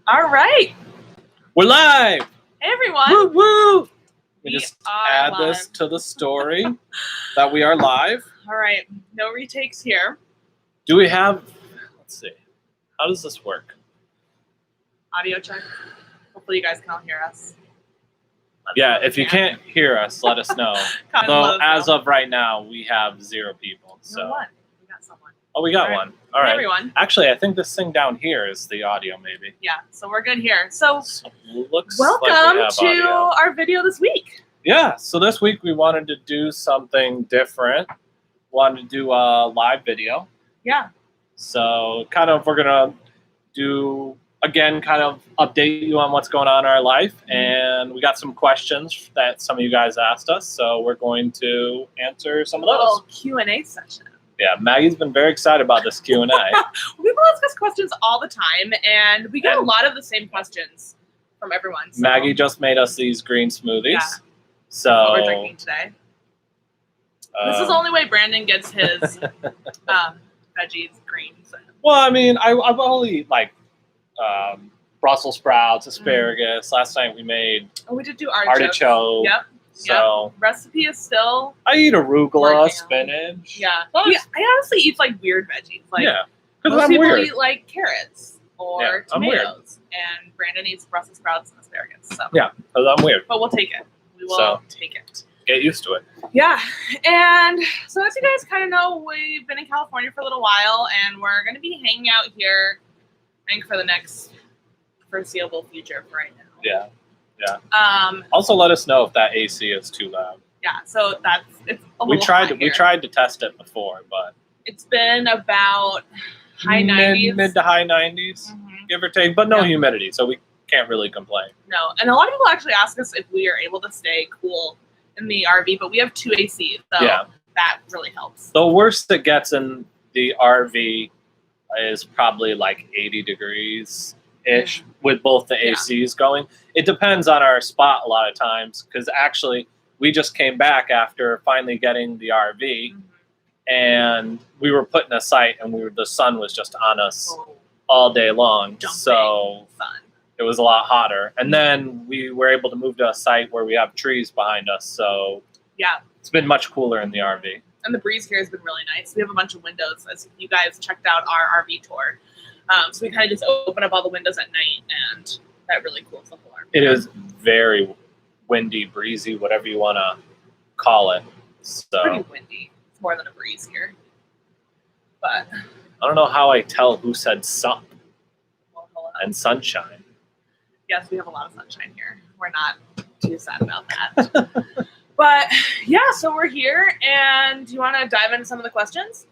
All right. We're live! Hey, everyone. Woo woo! We We just are add live. this to the story that we are live. All right. No retakes here. Do we have, let's see, how does this work? Audio check. Hopefully you guys can all hear us. Yeah, if you can't hear us, let us know. Comment Though, below as know. of right now, we have 0 people. So. One. We got someone. Oh, we got All right. one. All Hey, right. everyone. Actually, I think this thing down here is the audio, maybe. Yeah, so we're good here. So, Looks like we welcome have to audio. our video this week. Yeah, so this week we wanted to do something different. Wanted to do a live video. Yeah. So kind of we're going to do, again, kind of update you on what's going on in our life. And we got some questions that some of you guys asked us. So we're going to answer some of those. Little Q&A session. Yeah, Maggie's been very excited about this Q&A. People ask us questions all the time, and we get a lot of the same questions from everyone. So Maggie just made us these green smoothies. Yeah. So that's what we're drinking today. This is the only way Brandon gets his veggies green. So. Well, I mean, I've only eat like Brussels sprouts, asparagus. Last night we made Oh, we did do artichokes. artichoke. Yep. So Recipe is still. I eat arugula, working. spinach. Yeah. I honestly eat like weird veggies. Like Yeah, because most I'm people weird. eat like carrots or Yeah, I'm weird. tomatoes, and Brandon eats Brussels sprouts and asparagus. So. Yeah, because I'm weird. But we'll take it. We will So. take it. Get used to it. Yeah, and so as you guys kind of know, we've been in California for a little while, and we're going to be hanging out here, I think, for the next foreseeable future for right now. Yeah. Also, let us know if that AC is too loud. Yeah, so it's a We little hot tried here. to test it before, but It's been about high 90s. mid to high 90s, Mhm. give or take, but no Yeah. humidity, so we can't really complain. No, and a lot of people actually ask us if we are able to stay cool in the RV, but we have 2 ACs, so Yeah. that really helps. The worst it gets in the RV is probably like 80 degrees ish with both the Yeah. ACs going. It depends on our spot a lot of times because actually we just came back after finally getting the RV Mhm. and we were put in a site and the sun was just on us Oh, all day long. Jumping. So fun. it was a lot hotter. And then we were able to move to a site where we have trees behind us. So Yeah, it's been much cooler in the RV. and the breeze here has been really nice. We have a bunch of windows, as you guys checked out our RV tour. So we kind of just open up all the windows at night, and that really cools the whole RV. It is very windy, breezy, whatever you want to call it. So pretty windy. It's more than a breeze here. But, I don't know how I tell who said sun well, hello. and sunshine. Yes, we have a lot of sunshine here. We're not too sad about that. But, yeah, so we're here, and do you want to dive into some of the questions?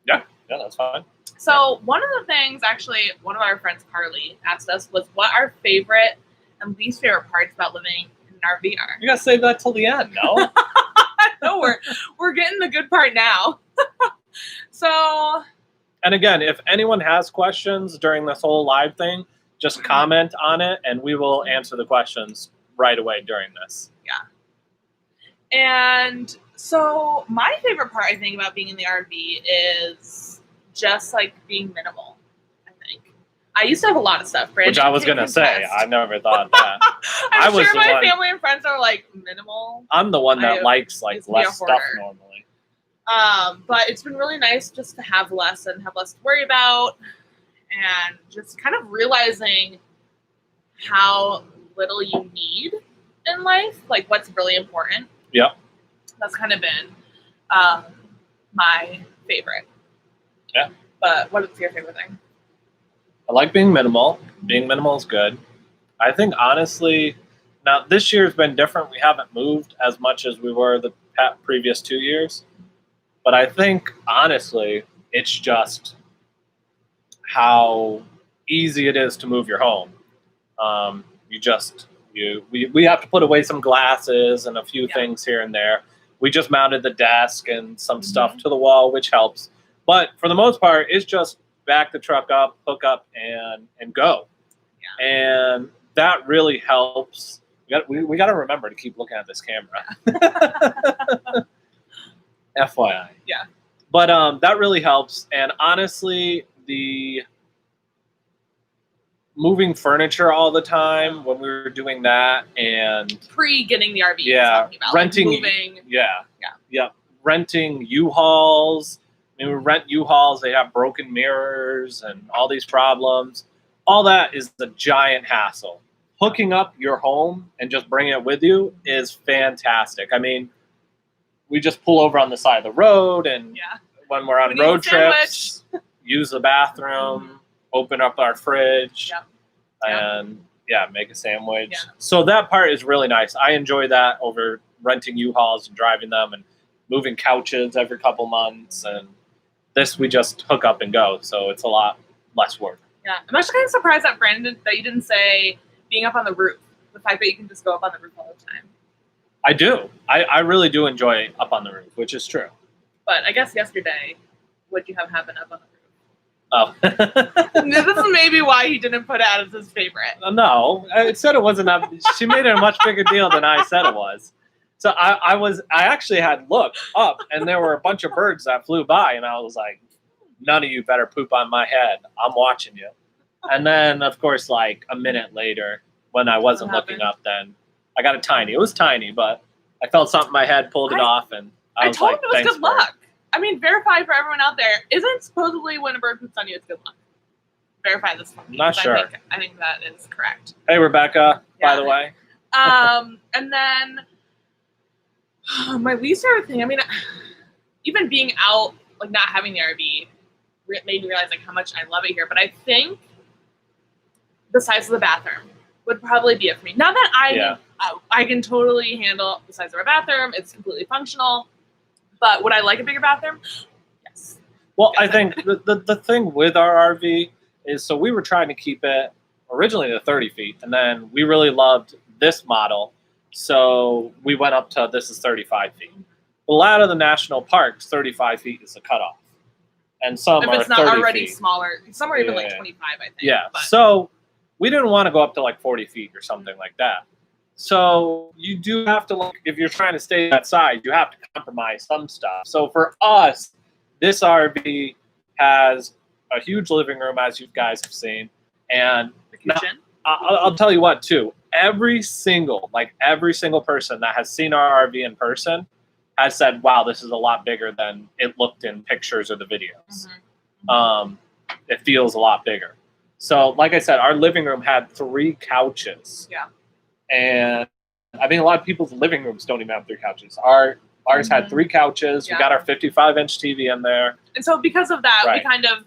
Yeah, that's fine. So one of the things, actually, one of our friends, Carly, asked us was what our favorite and least favorite parts about living in an RV are. You gotta save that till the end, no? No, we're getting the good part now. So, And again, if anyone has questions during this whole live thing, just comment on it and we will answer the questions right away during this. and so my favorite part, I think, about being in the RV is just like being minimal. I think I used to have a lot of stuff, Brandon, Which I was can gonna say, contest. I never thought that. I I'm was sure the my one- family and friends are like minimal. I'm the one that I likes like used to be a less stuff hoarder. normally. But it's been really nice just to have less and have less to worry about, and just kind of realizing how little you need in life, like what's really important. Yep. That's kind of been my favorite. Yeah. But what is your favorite thing? I like being minimal. Being minimal is good. I think honestly, now this year's been different. We haven't moved as much as we were the previous 2 years. But I think honestly, it's just how easy it is to move your home. We have to put away some glasses and a few things here and there. We just mounted the desk and some stuff to the wall, which helps. But for the most part, it's just back the truck up, hook up, and go. Yeah. And that really helps. We got to remember to keep looking at this camera. FYI. Yeah. But that really helps. And honestly, moving furniture all the time when we were doing that, and Pre-getting the RV, Yeah, talking about renting- like moving. yeah, renting U-Hauls. I mean, we rent U-Hauls. They have broken mirrors and all these problems. All that is a giant hassle. Hooking up your home and just bringing it with you is fantastic. I mean, we just pull over on the side of the road, and Yeah. when we're on We need road a sandwich. trips, use the bathroom, open up our fridge, Yep. and make a sandwich. Yeah. So that part is really nice. I enjoy that over renting U-Hauls and driving them and moving couches every couple months. And this, we just hook up and go. So it's a lot less work. Yeah, I'm actually kind of surprised that Brandon that you didn't say being up on the roof. The fact that you can just go up on the roof all the time. I do. I really do enjoy up on the roof, which is true. But I guess yesterday, what'd you have happen up on the roof? Oh. This is maybe why he didn't put it as his favorite. No, I said it wasn't up. She made it a much bigger deal than I said it was. So I actually had looked up, and there were a bunch of birds that flew by, and I was like, none of you better poop on my head. I'm watching you. And then, of course, like a minute later, when I wasn't What looking happened? up, then I got a tiny. It was tiny, but I felt something in my head, pulled it off, and I was told like, him it was thanks, good bird. luck. I mean, verify for everyone out there. Isn't supposedly when a bird poops on you, it's good luck. Verify this for me. Not 'cause sure. I think that is correct. Hey, Rebecca, by Yeah. the way. And then my least favorite thing. I mean, even being out, like not having the RV, made me realize like how much I love it here. But I think the size of the bathroom would probably be it for me. Now that Yeah. I can totally handle the size of our bathroom. It's completely functional. But would I like a bigger bathroom? Yes. Well, Yes, I think the thing with our RV is, so we were trying to keep it originally to 30 feet, and then we really loved this model, so we went up to this is 35 feet. A lot of the national parks, 35 feet is the cutoff, and some If are it's not 30 already feet. smaller, some are even like Yeah. 25, I think. Yeah, But so we didn't want to go up to like 40 feet or something like that. So you do have to, like, if you're trying to stay that size, you have to compromise some stuff. So for us, this RV has a huge living room, as you guys have seen, and the kitchen. I'll tell you what too. Every single person that has seen our RV in person has said, "Wow, this is a lot bigger than it looked in pictures or the videos. Mhm. It feels a lot bigger." So, like I said, our living room had 3 couches. Yeah. And I mean, a lot of people's living rooms don't even have 3 couches. Ours had 3 couches. Yeah. We got our 55-inch TV in there. And so because of that, Right. we kind of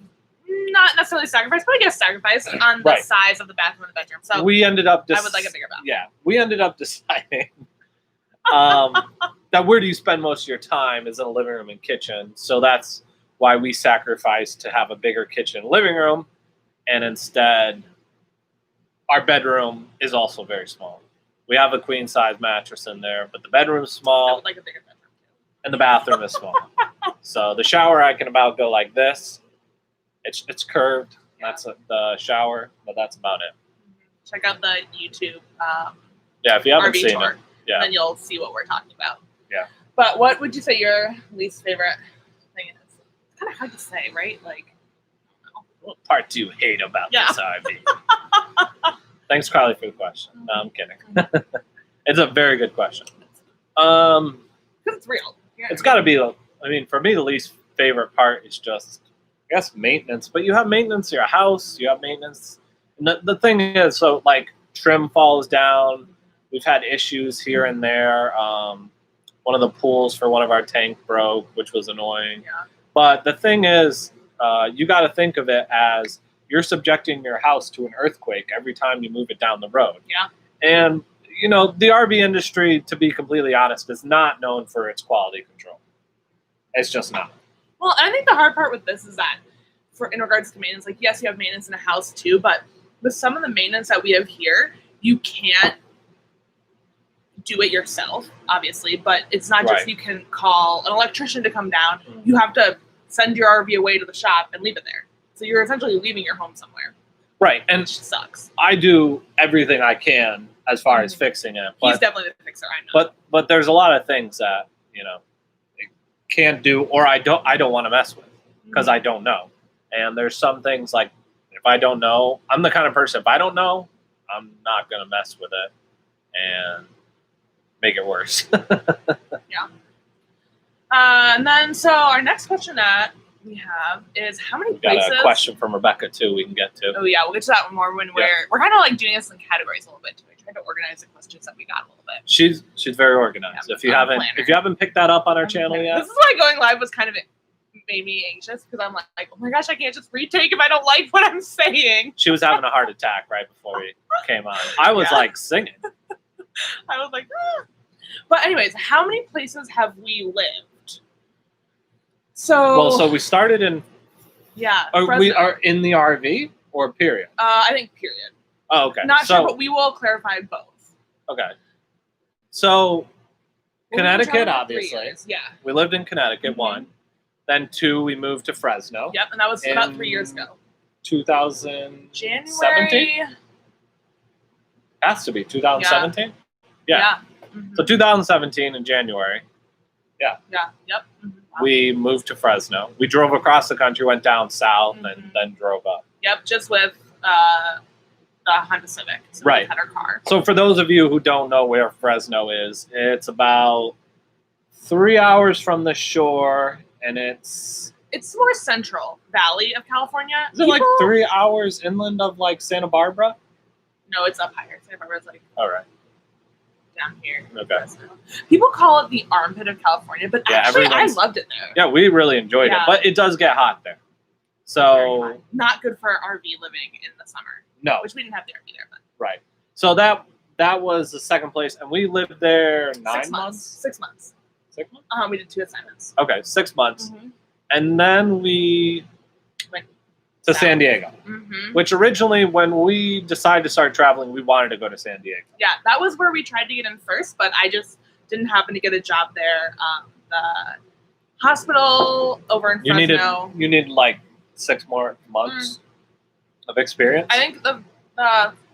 not necessarily sacrificed, but I guess sacrificed on the Right. size of the bathroom and the bedroom. So We ended up I would like a bigger bathroom. Yeah, we ended up deciding that where do you spend most of your time is in a living room and kitchen. So that's why we sacrificed to have a bigger kitchen and living room, and instead our bedroom is also very small. We have a queen size mattress in there, but the bedroom is I small would like a bigger bedroom too. and the bathroom is small. So the shower I can about go like this. It's curved. Yeah. That's the shower, but that's about it. Check out the YouTube Yeah, if you haven't RV seen tour, it, yeah. and then you'll see what we're talking about. Yeah. But what would you say your least favorite thing is? It's kind of hard to say, right? Like, What part do you hate about Yeah. this RV? Thanks, Carly, for the question. No, I'm kidding. It's a very good question. because it's real. Yeah. It's got to be, I mean, for me, the least favorite part is just, I guess, maintenance. But you have maintenance in your house. You have maintenance. And the thing is, so, like, trim falls down. We've had issues here and there. One of the pools for one of our tank broke, which was annoying. Yeah. But the thing is, you got to think of it as you're subjecting your house to an earthquake every time you move it down the road. Yeah. And, you know, the RV industry, to be completely honest, is not known for its quality control. It's just not. Well, I think the hard part with this is that, in regards to maintenance, like yes, you have maintenance in a house too, but with some of the maintenance that we have here, you can't do it yourself, obviously. But it's not just Right. you can call an electrician to come down. You have to send your RV away to the shop and leave it there. So you're essentially leaving your home somewhere, Right. And which sucks. I do everything I can as far as fixing it. He's But, definitely the fixer. I know. but there's a lot of things that, you know, it can't do, or I don't want to mess with because I don't know. And there's some things like If I don't know, I'm the kind of person, if I don't know, I'm not going to mess with it and make it worse. And then, so our next question that we have is how many We've got places? a question from Rebecca, too, we can get to. Oh yeah, we'll get to that more when we're kind of like doing this in categories a little bit. We tried to organize the questions that we got a little bit. She's very organized. Yeah, If you I'm a haven't planner. picked that up on our channel yet, This is why going live was kind of made me anxious because I'm like, oh my gosh, I can't just retake if I don't like what I'm saying. she was having a heart attack right before we came on. I was Yeah. like singing. I was like, ah. But anyways, how many places have we lived? So We started in. yeah, We Fresno. are in the RV or period. I think period. Oh, okay. Not sure, but we will clarify both. Okay. So We've been Connecticut, traveling for 3 obviously. years. Yeah. We lived in Connecticut Mhm. one. Then 2, we moved to Fresno. Yep, and that was about In 3 years ago. 2017? January. Has to be 2017. Yeah. Mhm. So 2017 in January, yeah. Yep. Mhm. we moved to Fresno. We drove across the country, went down south, Mhm. and then drove up. Yep. Just with the Honda Civic. So Right. We had our car. So for those of you who don't know where Fresno is, it's about 3 hours from the shore, and it's More Central Valley of California. is it like 3 hours inland of like Santa Barbara? No, it's up higher. Santa Barbara's like All right. down here. Okay. People call it the armpit of California, but Yeah, actually, I everyone's- loved it there. Yeah, we really enjoyed Yeah. it, but it does get hot there. Very So hot. Not good for RV living in the summer, no, which we didn't have the RV there, but right. So that was the second place, and we lived there 9 6 months. months. 6 months. 6 months. We did 2 assignments. Okay, 6 months, Mhm. and then we Went to south. San Diego. Mhm. Which originally, when we decided to start traveling, we wanted to go to San Diego. Yeah, that was where we tried to get in first, but I just didn't happen to get a job there. The hospital over in You Fresno. needed like 6 more months of experience. I think the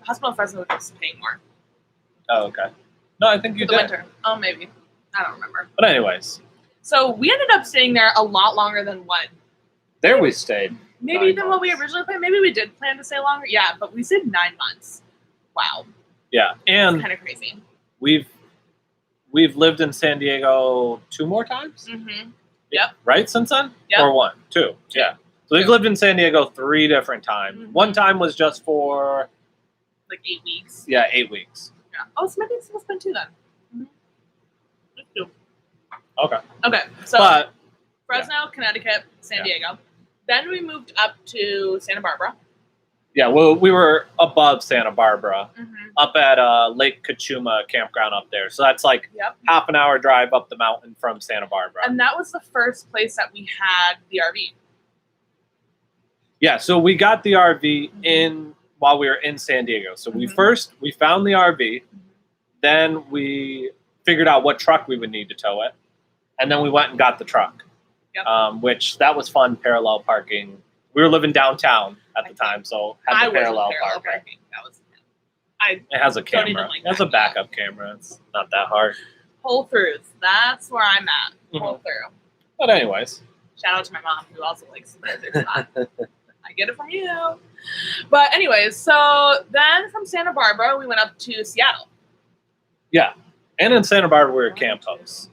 hospital in Fresno was just paying more Oh, okay. No, I think you for the did. winter. Oh, maybe. I don't remember. But anyways, So we ended up staying there a lot longer than what there we stayed. maybe 9 than what we months. originally planned. Maybe we did plan to stay longer. Yeah, but we stayed 9 months. Wow, Yeah, it's and kind of crazy. we've lived in San Diego 2 more times, Mm-hmm. right? Since then, Yep. or 1, 2, yeah. So we've 2. lived in San Diego 3 different times. Mhm. One time was just for Like 8 weeks. 8 weeks. Yeah. Oh, so maybe it's been 2 then. Let's do. Okay, Okay, so but Fresno, Connecticut, San Yeah. Diego. Then we moved up to Santa Barbara. yeah, well, we were above Santa Barbara, Mm-hmm. up at Lake Cachuma campground up there. So that's like Yep. half an hour drive up the mountain from Santa Barbara. And that was the first place that we had the RV. Yeah, so we got the RV in while we were in San Diego. So we Mhm. found the RV, then we figured out what truck we would need to tow it, and then we went and got the truck. Yep. Which that was fun, parallel parking. We were living downtown at the time, so I had the was parallel parallel parking. parking. That was. I It has a Don't even camera. like It has a that. backup camera. It's not that hard. pull throughs. That's where I'm at. Pull Mhm. through. But anyways, Shout out to my mom who also likes the spot. I get it from you. But anyways, so then from Santa Barbara we went up to Seattle. yeah. And in Santa Barbara, we were 1, camp 2, hosts,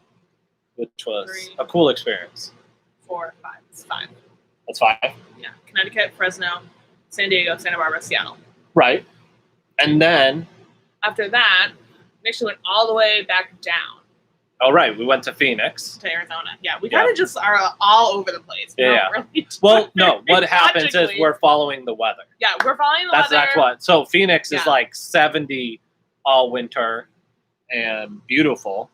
which was 3. a cool experience. 4, 5. It's 5. That's fine. Yeah. Connecticut, Fresno, San Diego, Santa Barbara, Seattle. Right. And then, After that, we actually went all the way back down all right, we went to Phoenix. to Arizona. Yeah, we Yeah. kind of just are all over the place. We Yeah. don't really Well, no, what happens is logically. we're following the weather. Yeah, we're following the weather. That's what. So Phoenix is Yeah. like 70 all winter and beautiful.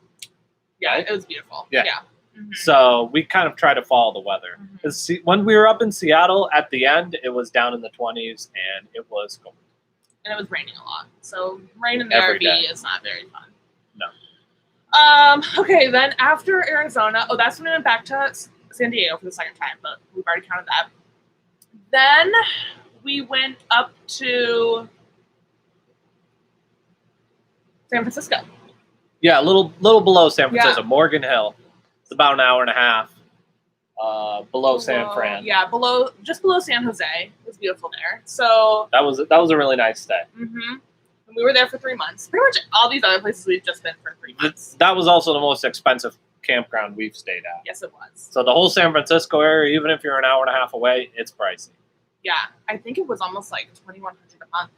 Yeah, right? it was beautiful. Yeah. Yeah. Mhm. So we kind of try to follow the weather. Mhm. 'Cause when we were up in Seattle, at the end, it was down in the 20s and it was cold. And it was raining a lot. So rain in the Every RV day. is not very fun. No. Okay, then after Arizona, that's when we went back to San Diego for the second time, but we've already counted that. Then we went up to San Francisco. Yeah, a little below San Yeah. Francisco, Morgan Hill. It's about an hour and a half. below San Fran. Yeah, just below San Jose. It was beautiful there. So That was a really nice day. and we were there for 3 months. Pretty much all these other places we've just been for 3 months. That was also the most expensive campground we've stayed at. Yes, it was. So the whole San Francisco area, even if you're an hour and a half away, it's pricey. Yeah, I think it was almost like $2,100 a month.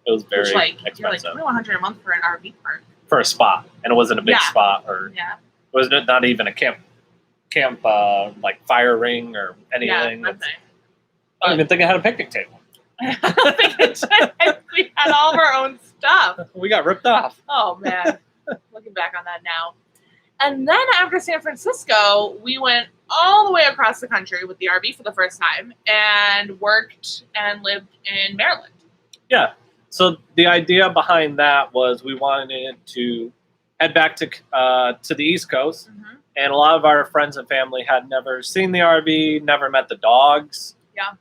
It was very Which, like, expensive you're like $2,100 a month for an RV park. for a spot, and it wasn't a big Yeah. spot, or Yeah, it was not even a camp like fire ring or anything. nothing. I don't even think it had a picnic table. I don't think it did. We had all of our own stuff. We got ripped off. Oh man, looking back on that now. And then after San Francisco, we went all the way across the country with the RV for the first time and worked and lived in Maryland. Yeah. So the idea behind that was we wanted to head back to the East Coast, and a lot of our friends and family had never seen the RV, never met the dogs. Yeah.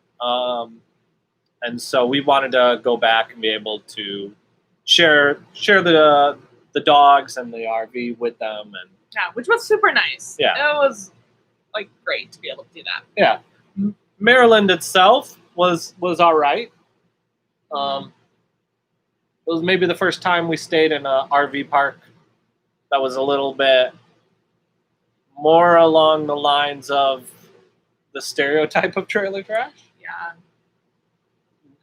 And so we wanted to go back and be able to share the dogs and the RV with them, and Yeah, which was super nice. Yeah. It was like great to be able to do that. yeah. Maryland itself was all right. It was maybe the first time we stayed in an RV park that was a little bit more along the lines of the stereotype of trailer trash. Yeah.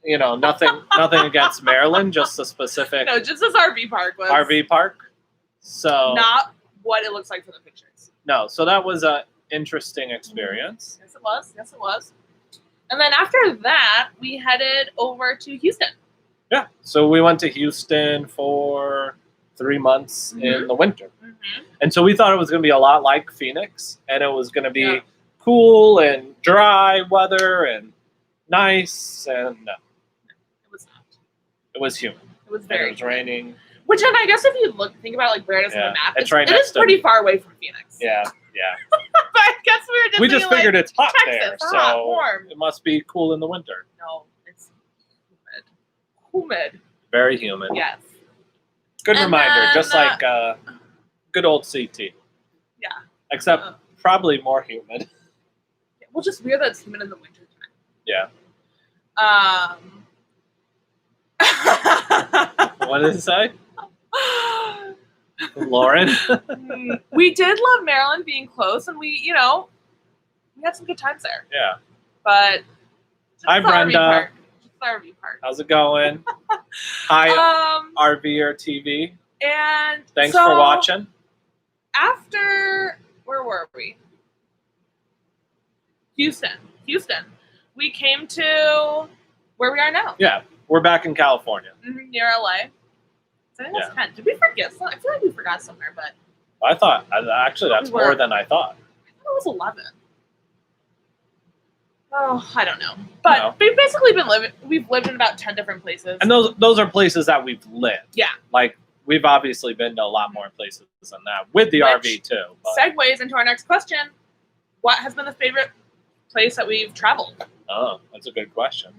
You know, nothing against Maryland, just a specific No, just this RV park was RV park. So not what it looks like from the pictures. no, so that was a interesting experience. Yes, it was. Yes, it was. And then after that, we headed over to Houston. Yeah. So we went to Houston for 3 months in the winter. And so we thought it was going to be a lot like Phoenix, and it was going to be cool and dry weather and nice, and no, It was not. it was humid. It was And very it was raining. Which, and I guess if you think about like where it is on Yeah, the map, it's right it next is to- pretty far away from Phoenix. Yeah. But I guess we were just We just thinking, figured like, it's hot Texas, there, hot, so warm. it must be cool in the winter. No, it's humid. Very humid. Yes. Good And reminder, then, just like good old CT. Yeah. Except Uh, probably more humid. Well, just weird that it's humid in the winter time. Yeah. Um. What did it say? Lauren? We did love Maryland being close, and we had some good times there. Yeah. But just Hi, the RV Brenda. park. Just the RV park. How's it going? Hi, RV or TV. And Thanks so for watching. After, where were we? Houston. We came to where we are now. Yeah, we're back in California. Near LA. So I think that's 10. Did we forget? I feel like we forgot somewhere, but I thought, actually, that's We were- more than I thought. I thought it was 11. Oh, I don't know. But No. we've basically we've lived in about 10 different places. And those are places that we've lived. Yeah. Like, we've obviously been to a lot more places than that, with the Which RV too. But, segues into our next question. What has been the favorite place that we've traveled? oh, that's a good question.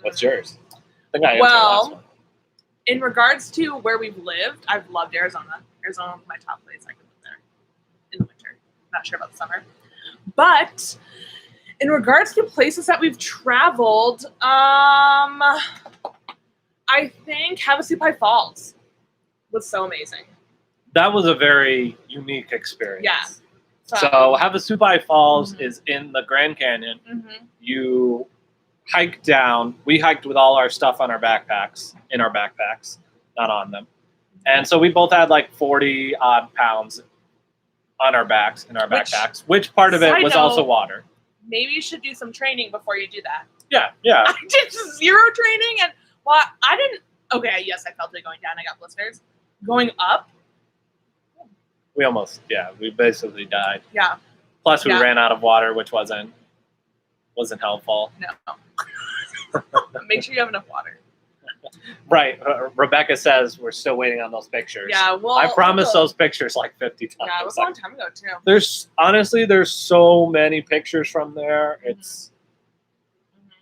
What's yours? I think I answered Well, last one. In regards to where we've lived, I've loved Arizona. Arizona was my top place. I could live there in the winter. Not sure about the summer. But in regards to places that we've traveled, I think Havasupai Falls was so amazing. That was a very unique experience. Yeah. So Havasupai Falls Mhm. is in the Grand Canyon. Mhm. You hike down. We hiked with all our stuff on our backpacks, not on them. And so we both had like 40 odd pounds on our backs, in our backpacks, which part of it Side was note- also water. Maybe you should do some training before you do that. Yeah. I did zero training, and well, I didn't. Okay, yes, I felt it going down. I got blisters. Going up, We basically died. yeah, Plus we Yeah. ran out of water, which wasn't helpful. no. Make sure you have enough water. Right. Rebecca says we're still waiting on those pictures. Yeah, well, I promised those pictures like 50 times. Yeah, it was a long time ago too. There's so many pictures from there. It's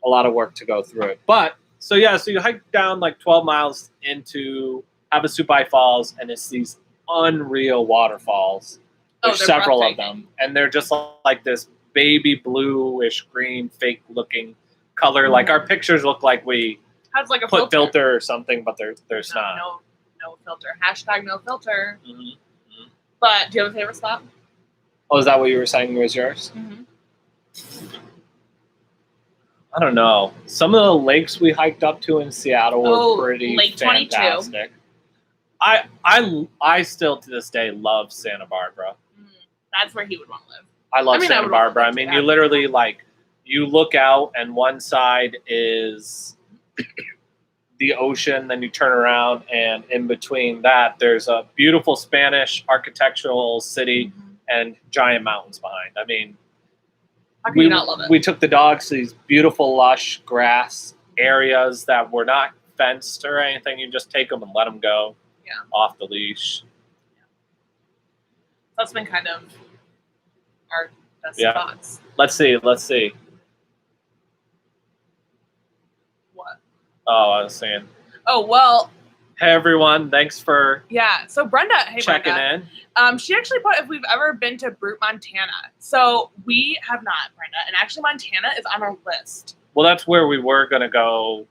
a lot of work to go through it. But so you hike down like 12 miles into Havasupai Falls, and it's these unreal waterfalls. Oh, There's they're several of breathtaking. them, and they're just like this baby bluish green, fake looking color. Like our pictures look like we Has like a put filter or something, but there's no, not. no filter. Hashtag no filter. Mhm. But do you have a favorite spot? Oh, is that what you were saying was yours? I don't know. Some of the lakes we hiked up to in Seattle were pretty Lake 22. fantastic. I still to this day love Santa Barbara. That's where he would want to live. I love I mean, I Santa would want to Barbara. I live mean, too, you literally like you look out and one side is the ocean, then you turn around and in between that there's a beautiful Spanish architectural city and giant mountains behind. I mean, How can you not love it? we took the dogs to these beautiful lush grass areas that were not fenced or anything. You just take them and let them go off the leash. That's been kind of our best Yeah. spots. Let's see. What? Oh, I was saying, Oh, well, hey everyone, thanks for yeah. So Brenda, hey checking Brenda. in. She actually put if we've ever been to Brute, Montana. So we have not, Brenda. And actually Montana is on our list. Well, that's where we were going to go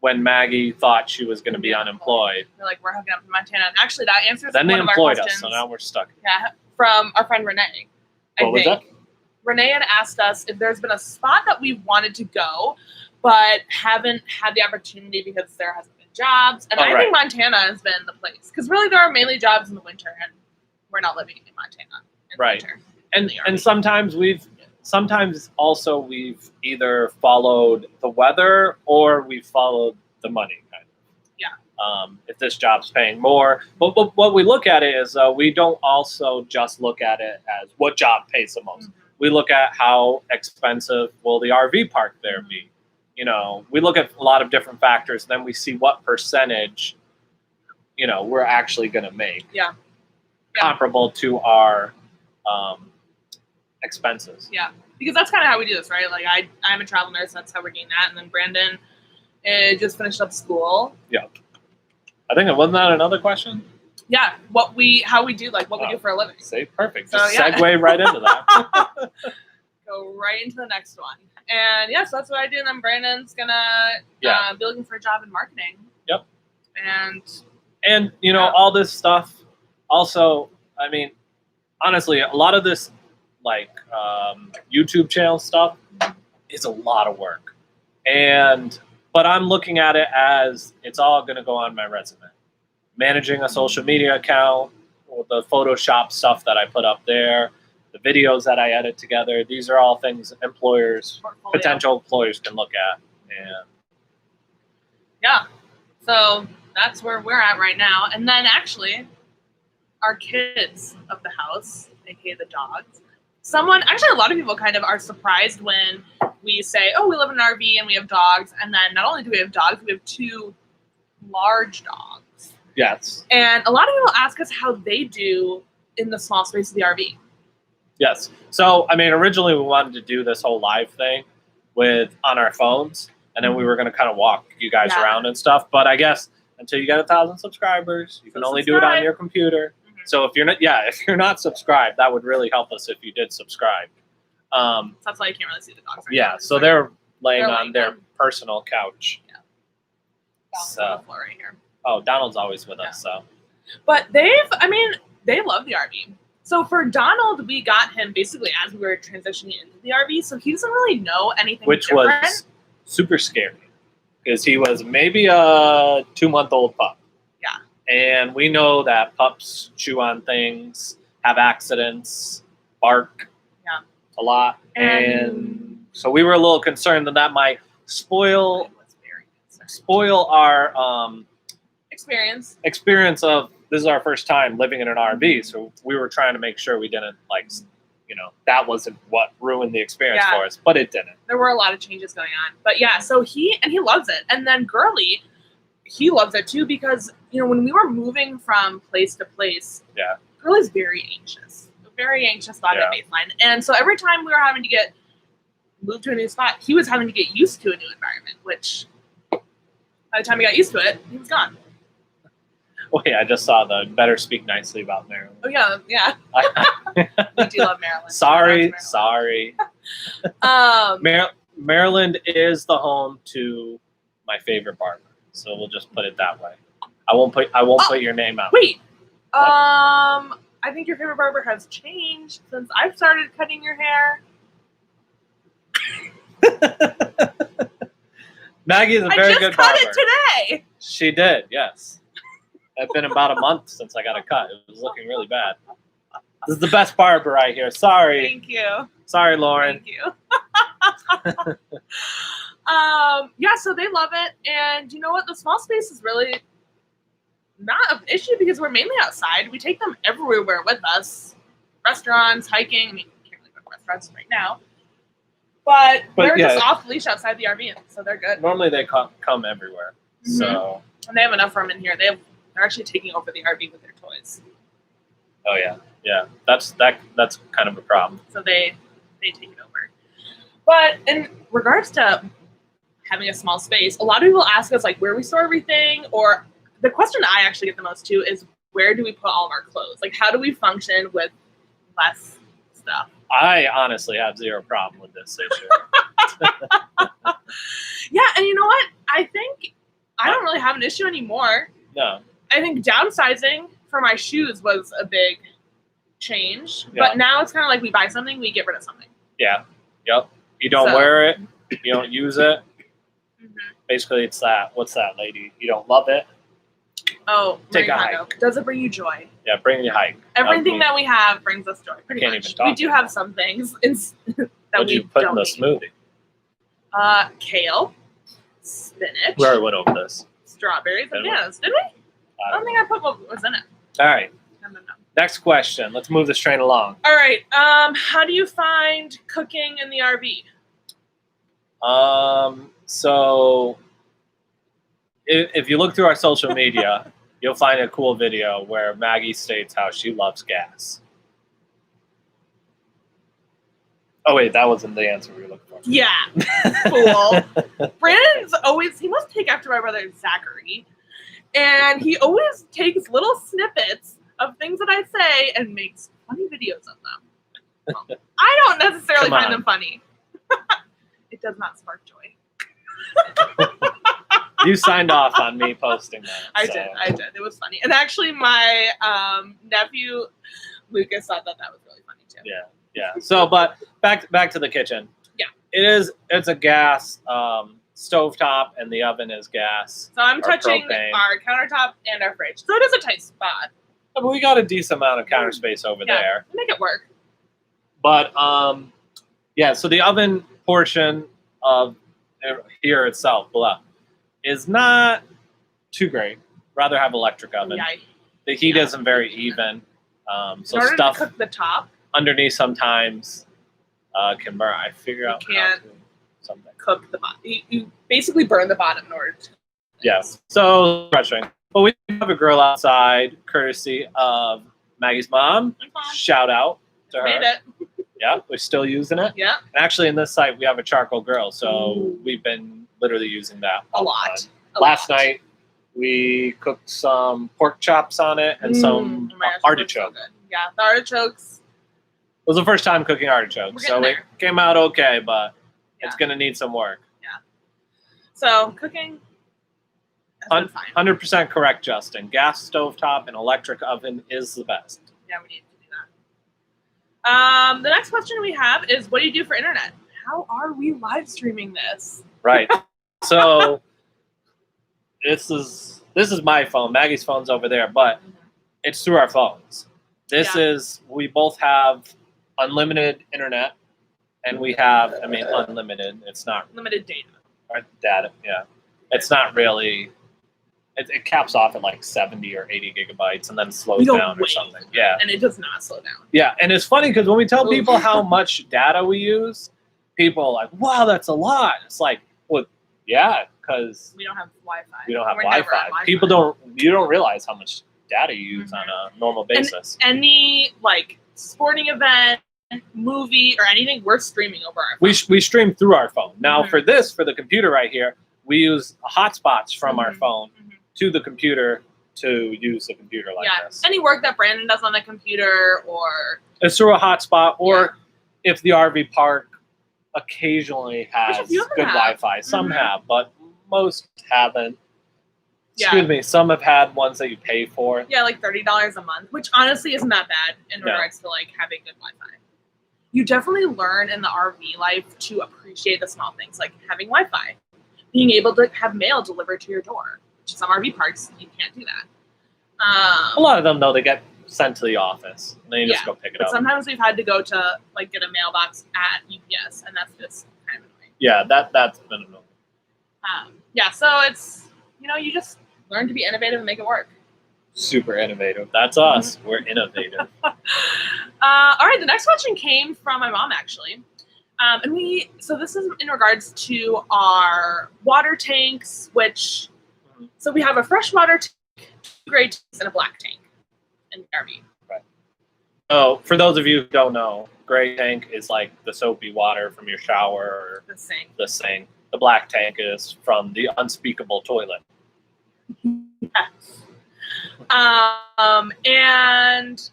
when Maggie thought she was going to be unemployed. We're like, we're hooking up in Montana. And actually that answers Then they one of our employed us, questions. so now we're stuck. Yeah, from our friend Renee. What was that? Renee had asked us if there's been a spot that we wanted to go, but haven't had the opportunity because there hasn't been jobs. And I think Montana has been the place. Because really there are mainly jobs in the winter, and we're not living in Montana in the winter. And sometimes also we've either followed the weather or we've followed the money kind of. Yeah. If this job's paying more, but what we look at it is we don't also just look at it as what job pays the most. We look at how expensive will the RV park there be. You know, we look at a lot of different factors, and then we see what percentage, we're actually going to make comparable to our expenses. Yeah, because that's kind of how we do this, right? Like I'm a travel nurse, that's how we're getting that. And then Brandon just finished up school. Yeah. I think it wasn't that another question? Yeah, how we do, like what we do for a living. See, perfect. So, Just yeah. segue right into that. Go right into the next one. And yes, that's what I do. And then Brandon's gonna be looking for a job in marketing. Yep. And all this stuff. Also, I mean, honestly, a lot of this, like YouTube channel stuff, is a lot of work. But I'm looking at it as it's all going to go on my resume. Managing a social media account, or the Photoshop stuff that I put up there, the videos that I edit together. These are all things potential employers can look at. And yeah, so that's where we're at right now. And then actually, our kids of the house, aka the dogs. A lot of people kind of are surprised when we say, oh, we live in an RV and we have dogs. And then not only do we have dogs, we have 2 large dogs. yes. And a lot of people ask us how they do in the small space of the RV. Yes. So, I mean, originally we wanted to do this whole live thing on our phones, and then we were going to kind of walk you guys around and stuff. But I guess until you get 1,000 subscribers, you can only do it on your computer. So if you're not subscribed, that would really help us if you did subscribe. So that's why you can't really see the dogs right now. Yeah. So they're laying on their personal couch. Yeah. Donald's on the floor right here. Oh, Donald's always with us. So. But they love the RV. So for Donald, we got him basically as we were transitioning into the RV, so he doesn't really know anything Which different. was super scary because he was maybe a 2-month-old pup. Yeah. And we know that pups chew on things, have accidents, bark a lot. And so we were a little concerned that might spoil our experience of this is our first time living in an RV, so we were trying to make sure we didn't that wasn't what ruined the experience for us, but it didn't. There were a lot of changes going on, but yeah, so he loves it, and then Gurley, he loves it too because when we were moving from place to place, Gurley's very anxious about the baseline, and so every time we were having to get moved to a new spot, he was having to get used to a new environment, which by the time he got used to it, he was gone. Oh yeah, I just saw the Better Speak Nicely about Maryland. Oh yeah. We do love Maryland. Sorry. Maryland is the home to my favorite barber, so we'll just put it that way. I won't put your name out. Wait. I think your favorite barber has changed since I've started cutting your hair. Maggie is a very good barber. I just cut it today. She did, yes. It's been about a month since I got a cut. It was looking really bad. This is the best barber right here. Sorry. Thank you. Sorry, Lauren. Thank you. Yeah, so they love it. And you know what? The small space is really not an issue because we're mainly outside. We take them everywhere with us. Restaurants, hiking. I mean, we can't really go to restaurants right now. But they're just off leash outside the RV, so they're good. Normally they come everywhere. Mm-hmm. So and they have enough room in here. They're actually taking over the RV with their toys. Oh yeah. That's kind of a problem. So they take it over. But in regards to having a small space, a lot of people ask us like where we store everything, or the question I actually get the most too is where do we put all of our clothes? Like how do we function with less stuff? I honestly have zero problem with this issue. Yeah, and you know what? I think I don't really have an issue anymore. No. I think downsizing for my shoes was a big change. Yeah. But now it's kind of like we buy something, we get rid of something. Yeah. Yep. You don't wear it. You don't use it. Mm-hmm. Basically, it's that. What's that, lady? You don't love it. Oh, take a hike. Does it bring you joy? Yeah, bring you a hike. Everything that we have brings us joy. Pretty can't much. even talk We do have some things that What'd you put in the smoothie? Kale, spinach. We already went over this. Strawberries and bananas. Did we? I don't think I put what was in it. All right. No. Next question. Let's move this train along. All right. How do you find cooking in the RV? So if you look through our social media, you'll find a cool video where Maggie states how she loves gas. Oh wait, that wasn't the answer we were looking for. Yeah, cool. Brandon's he must take after my brother Zachary, and he always takes little snippets of things that I say and makes funny videos of them. Well, I don't necessarily find them funny. It does not spark joy. You signed off on me posting that. I did. It was funny. And actually, my nephew, Lucas, thought that was really funny, too. Yeah. So, but back to the kitchen. Yeah. It's a gas stovetop, and the oven is gas. So I'm touching propane. Our countertop and our fridge. So it is a tight spot. But we got a decent amount of counter space over there. Make it work. But, so the oven portion of here itself, is not too great. Rather have electric oven. Yeah. The heat isn't very even. So in order stuff to cook the top underneath sometimes can burn. I figure out how to something. Cook the bottom. You basically burn the bottom in order to. Yes. So frustrating. But we have a grill outside, courtesy of Maggie's mom. Shout out to her. Made it. Yeah, we're still using it. Yeah. And actually, in this site, we have a charcoal grill, so we've been literally using that a lot. Last night, we cooked some pork chops on it and some artichoke. So yeah, the artichokes. It was the first time cooking artichokes, so it came out okay, but it's going to need some work. Yeah. So cooking. 100% correct, Justin. Gas stovetop and electric oven is the best. Yeah, we need to do that. The next question we have is, what do you do for internet? How are we live streaming this? Right. So this is my phone. Maggie's phone's over there, but it's through our phones. We both have unlimited internet, and we have, unlimited. It's not limited data. Or data, yeah. It's not really. It caps off at like 70 or 80 gigabytes and then slows down or something. Yeah. And it does not slow down. Yeah, and it's funny because when we tell people how much data we use, people are like, wow, that's a lot. It's like, well, yeah, because we don't have Wi-Fi. We don't have Wi-Fi. People you don't realize how much data you use on a normal basis. And any like sporting event, movie, or anything, we're streaming over our phone. We stream through our phone. Now for the computer right here, we use hotspots from our phone to the computer to use the computer like this. Any work that Brandon does on the computer, or it's through a hotspot, or if the RV park occasionally Which a has few of them good have. Wi-Fi. Some Mhm. have, but most haven't. Yeah. Excuse me. Some have had ones that you pay for. Yeah, like $30 a month, which honestly isn't that bad in No. regards to like having good Wi-Fi. You definitely learn in the RV life to appreciate the small things, like having Wi-Fi, being able to have mail delivered to your door. Which some RV parks you can't do that. A lot of them, though, they get sent to the office. And then you just Yeah, go pick it But up. sometimes we've had to go to like get a mailbox at UPS, and that's just kind of annoying. Yeah, that's been annoying. Yeah, so it's you just learn to be innovative and make it work. Super innovative. That's us. We're innovative. All right, the next question came from my mom actually, so this is in regards to our water tanks, which so we have a freshwater tank, 2 gray tanks, and a black tank in the RV. Oh, for those of you who don't know, gray tank is like the soapy water from your shower or The same. the sink. The black tank is from the unspeakable toilet. And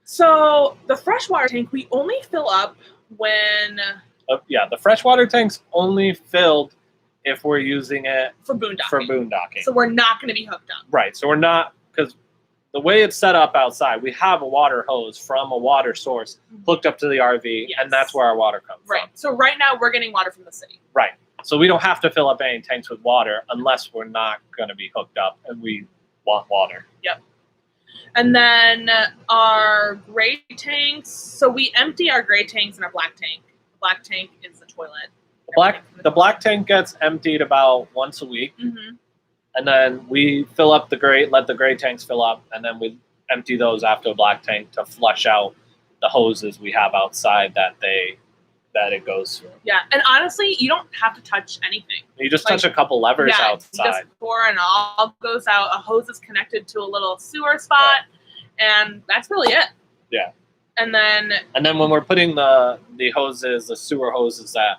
so the freshwater tank we only fill up when The freshwater tank's only filled if we're using it for boondocking. for boondocking. So we're not going to be hooked up. Right. So we're not, because the way it's set up outside, we have a water hose from a water source hooked up to the RV, Yes. and that's where our water comes Right. from. So right now we're getting water from the city. Right. So we don't have to fill up any tanks with water unless we're not going to be hooked up and we want water. And then our gray tanks. So we empty our gray tanks in our black tank. The black tank is the toilet. The black tank gets emptied about once a week, Mm-hmm. and then we fill up let the gray tanks fill up, and then we empty those after the black tank to flush out the hoses we have outside that it goes through. Yeah, and honestly, you don't have to touch anything. You just touch a couple levers You outside. just pour and all goes out. A hose is connected to a little sewer spot, and that's really it. Yeah. And then And then when we're putting the hoses, the sewer hoses that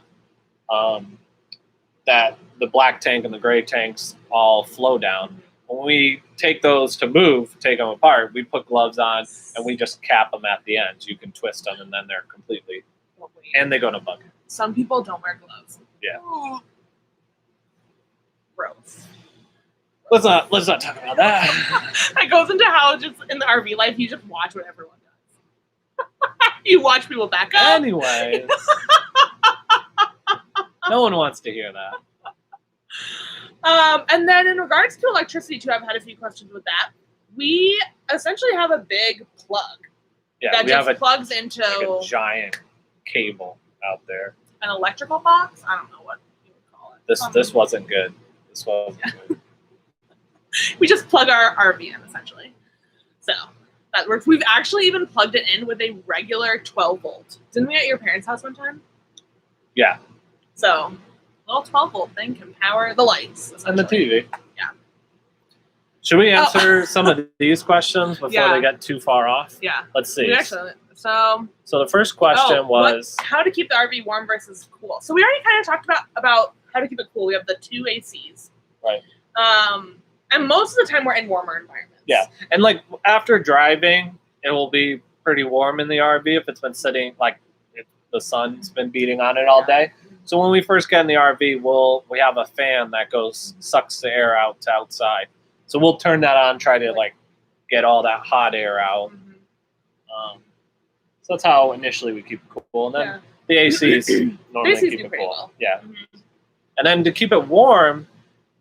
the black tank and the gray tanks all flow down, when we take those to take them apart, we put gloves on and we just cap them at the end. So you can twist them and then they're completely, and they go in a bucket. Some people don't wear gloves. Yeah. Gross. Let's not talk about that. That goes into how just in the RV life you just watch what everyone does. You watch people back up. Anyways, no one wants to hear that. And then in regards to electricity too, I've had a few questions with that. We essentially have a big plug Yeah, that we just have plugs into a giant cable out there. an electrical box. I don't know what you would call it. This wasn't good. This wasn't good. We just plug our RV in essentially. So that works. We've actually even plugged it in with a regular 12 volt. Didn't we at your parents' house one time? Yeah. So a little 12 volt thing can power the lights And the essentially. TV. Yeah. Should we answer some of these questions before Yeah. they get too far off? Yeah. Let's see. We actually, so So the first question was, how to keep the RV warm versus cool. So we already kind of talked about how to keep it cool. We have the 2 ACs. Right. And most of the time we're in warmer environments. Yeah. And like after driving, it will be pretty warm in the RV if it's been sitting, like if the sun's been beating on it all day. So when we first get in the RV, we have a fan that sucks the air out to outside. So we'll turn that on, try to like get all that hot air out. Mhm. So that's how initially we keep it cool. And then Yeah. the ACs normally ACs keep do it pretty cool. well. Yeah. Mhm. And then to keep it warm,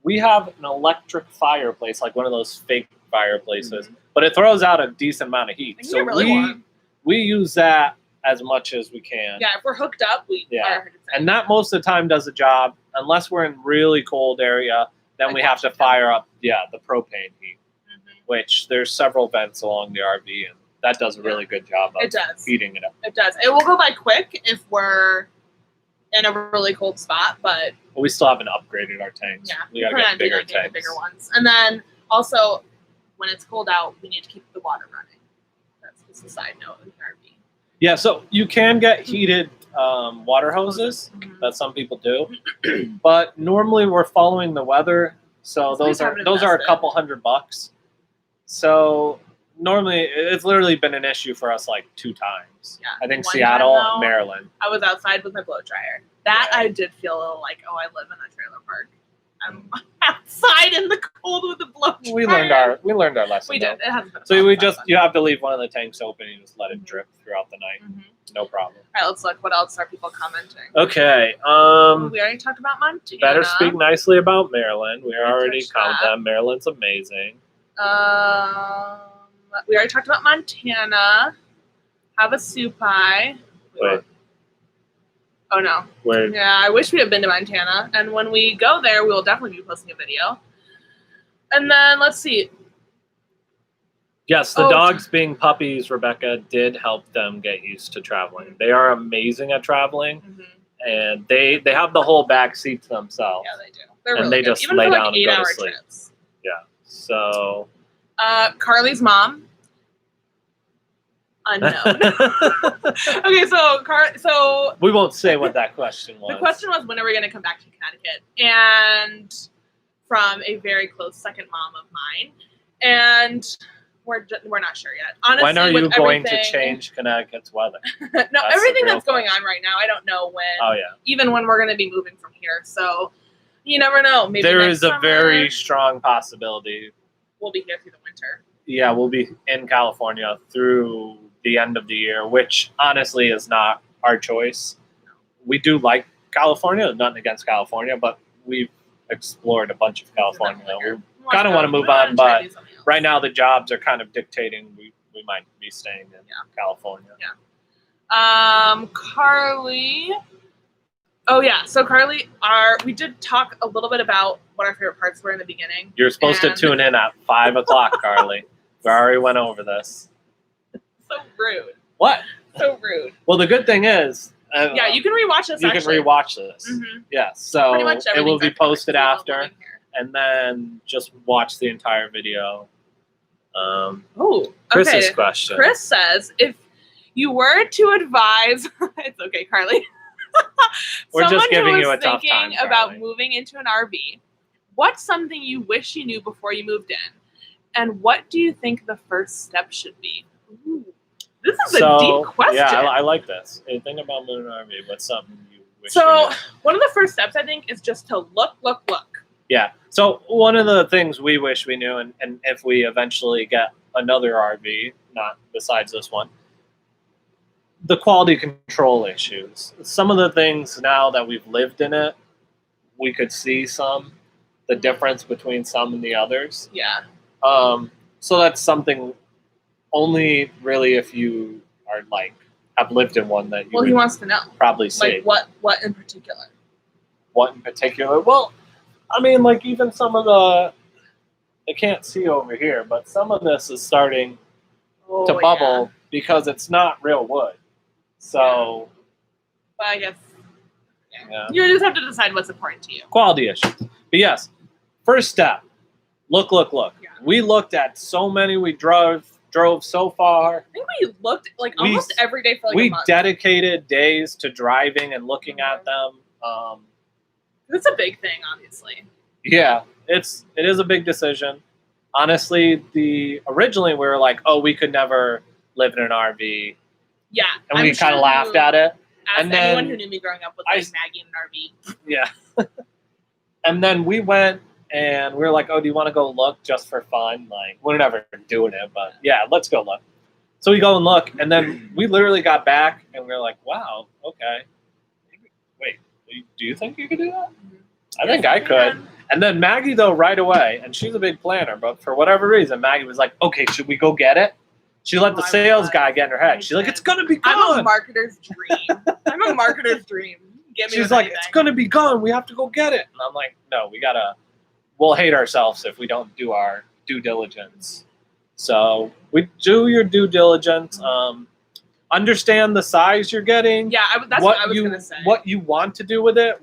we have an electric fireplace, like one of those fake fireplaces, but it throws out a decent amount of heat. It can So get really warm. we use that as much as we can. Yeah, if we're hooked up, we Yeah. are. And that most of the time does the job, unless we're in really cold area, then Like we have to Washington. fire up the propane heat, Mhm. which there's several vents along the RV, and that does a really good job of It does. heating it up. It does. It will go by quick if we're in a really cold spot, but But we still haven't upgraded our tanks. yeah, We gotta plan get on doing bigger like getting tanks. bigger ones. And then also, when it's cold out, we need to keep the water running. That's just a side note in the RV. Yeah, so you can get heated water hoses. Mhm. That some people do, but normally we're following the weather, so So we those haven't are a invested. couple $100. So normally it's literally been an issue for us like 2 times. Yeah. I think One Seattle time, though, and Maryland. I was outside with my blow dryer. That Yeah. I did feel a little like, oh, I live in a trailer park. I'm outside in the cold with a blow dryer. We learned our lesson. We though. did. It hasn't been a So problem, but- you have to leave one of the tanks open and you just let it Mhm. drip throughout the night. Mhm. No problem. All right, let's look. What else are people commenting? Okay. We already talked about Montana. Better speak nicely about Maryland. We already touched count that. them. Maryland's amazing. We already talked about Montana. Have a Supai. Wait, Oh no. where? Yeah, I wish we had been to Montana. And when we go there, we will definitely be posting a video. And then let's see. Yes, the Oh. dogs being puppies, Rebecca, did help them get used to traveling. They are amazing at traveling, and they have the whole back seat to themselves. Yeah, they do. They're And really they good. just Even lay for down like and go to 8-hour sleep. trips. So Carly's mom. Unknown. Okay, so we won't say what that question was. the question was, when are we going to come back to Connecticut? And from a very close second mom of mine, and we're not sure yet. Honestly, when are you with going to everything- change Connecticut's weather? No, That's everything the real that's going on right now, I don't know when. Oh yeah, Even when we're going to be moving from here, so you never know. Maybe there next is a summer very strong possibility. we'll be here through the winter. Yeah, we'll be in California through the end of the year, which honestly is not our choice. We do like California, nothing against California, but we've explored a bunch of California. We kinda wanna move on, but right now the jobs are kind of dictating we might be staying in California. Carly. Oh yeah, so Carly, we did talk a little bit about what our favorite parts were in the beginning. You're supposed And- to tune in at 5:00, Carly. We already went over this. So rude. What? So rude. Well, the good thing is, Yeah, you can rewatch this. you can actually. rewatch this. Mhm. Yeah, so Pretty much it will be everything's posted available after, in here. and then just watch the entire video. Oh, Chris's okay. question. Chris says, if you were to advise, it's okay, Carly. We're just Someone giving who you was a tough time, thinking about Carly. moving into an RV, what's something you wish you knew before you moved in? And what do you think the first step should be? Ooh, this is a deep question. Yeah, I like this. Hey, think about moving an RV. What's something you wish you So knew? one of the first steps, I think, is just to look. Yeah. So one of the things we wish we knew, and if we eventually get another RV, not besides this one, the quality control issues. Some of the things now that we've lived in it, we could see the difference between some and the others. Yeah. So that's something only really if you are like have lived in one that you Well, he would wants to know. probably see. Like what in particular? What in particular? Well, I mean, like even some of the, I can't see over here, but some of this is starting Oh, to bubble because it's not real wood. So, But I guess yeah. you just have to decide what's important to you. Quality issues. But yes, first step, look. Yeah. We looked at so many, we drove so far. I think we looked like almost every day for like a We month. dedicated days to driving and looking at them. It's a big thing, obviously. Yeah, it is a big decision. Honestly, originally we were like, oh, we could never live in an RV, Yeah. and we kind of laughed at it. As and anyone then who knew me growing up was I- like Maggie in an RV. Yeah. And then we went and we were like, oh, do you want to go look just for fun? Like, we're never doing it, but yeah, let's go look. So we go and look, and then we literally got back and we were like, wow, okay. Wait, do you think you could do that? I think I could. And then Maggie, though, right away, and she's a big planner, but for whatever reason, Maggie was like, okay, should we go get it? She let the Oh, I sales was. guy get in her head. She's like, it's going to be I'm a gone. marketer's dream. I'm a marketer's dream. Get me She's with like, anything. it's going to be gone. We have to go get it. And I'm like, no, we'll hate ourselves if we don't do our due diligence. So we do your due diligence. Understand the size you're getting. Yeah, that's what I was gonna say. What you want to do with it.